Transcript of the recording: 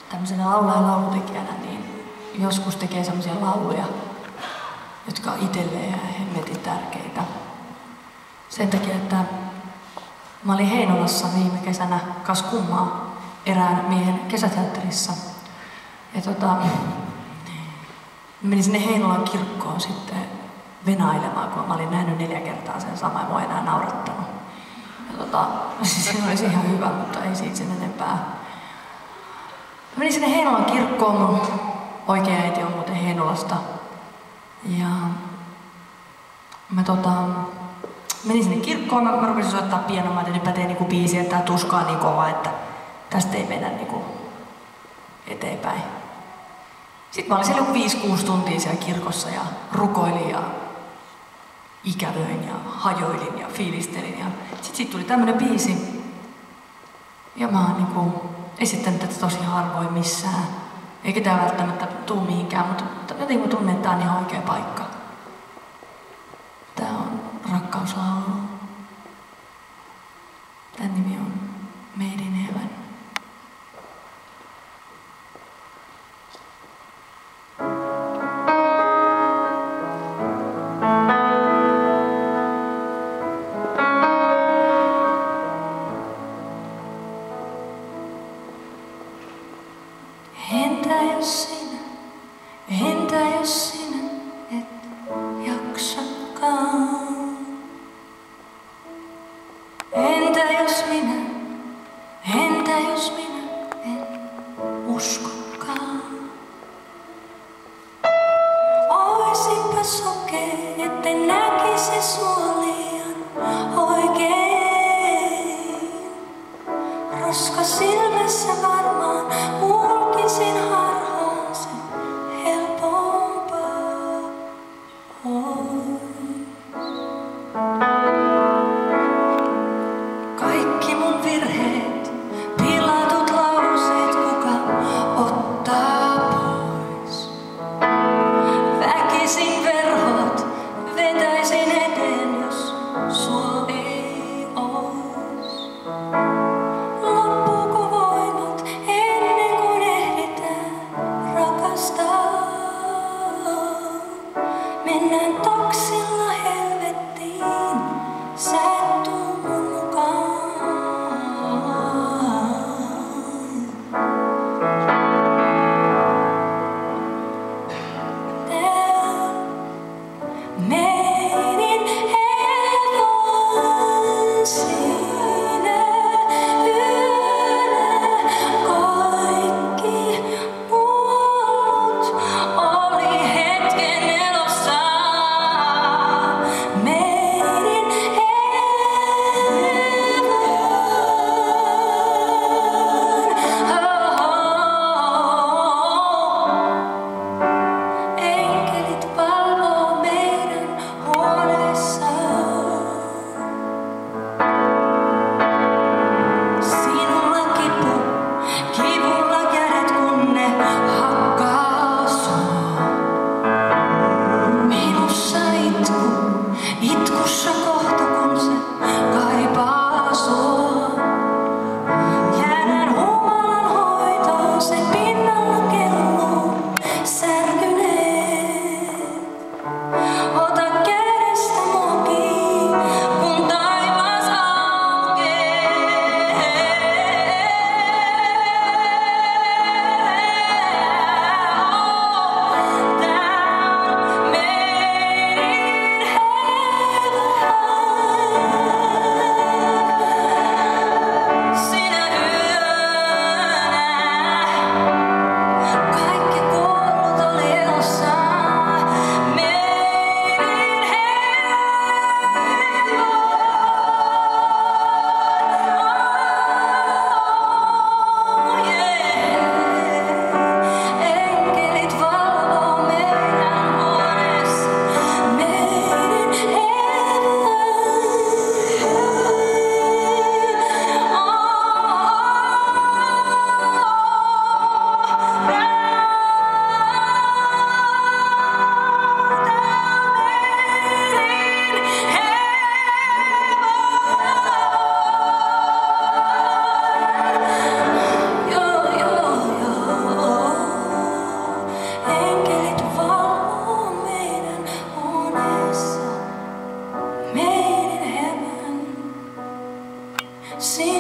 tämmöisenä laulaja- ja laulutekijänä niin joskus tekee semmoisia lauluja, jotka on itselleen ihan hemmetin tärkeitä. Sen takia, että mä olin Heinolassa viime kesänä kas kummaa erään miehen kesäteatterissa. Ja menin sinne Heinolan kirkkoon sitten venailemaan, kun mä olin nähnyt 4 kertaa sen saman, ja mua ei enää naurattanut. Ja se olisi ihan hyvä, mutta ei siitä sen enempää. Mä menin sinne Heinolan kirkkoon, mun oikea äiti on muuten Heinolasta. Ja mä menin sinne kirkkoon, mä rupesin soittaa pianoa, että nytpä teen niinku biisiä, että tää tuska on niin kova, että tästä ei mennä niinku eteenpäin. Sitten mä olin siellä 5-6 tuntia siellä kirkossa ja rukoilin ja ikävöin ja hajoilin ja fiilistelin. Ja sit tuli tämmönen biisi. Ja mä oon niinku esittänyt tätä tosi harvoin missään. Eikä tää välttämättä tuu mihinkään, mutta jotenkin mä tunnen, että tää on ihan oikea paikka. Tää on rakkauslaulu. Tän nimi on Made in Heaven. Entä jos sinä et jaksakaan? Entä jos minä en uskokaan? Oisinpa sokea, etten näkisi sua liian oikein. Roska silmässä varmaan mulkisin harhaan sen helpompaa. Sinä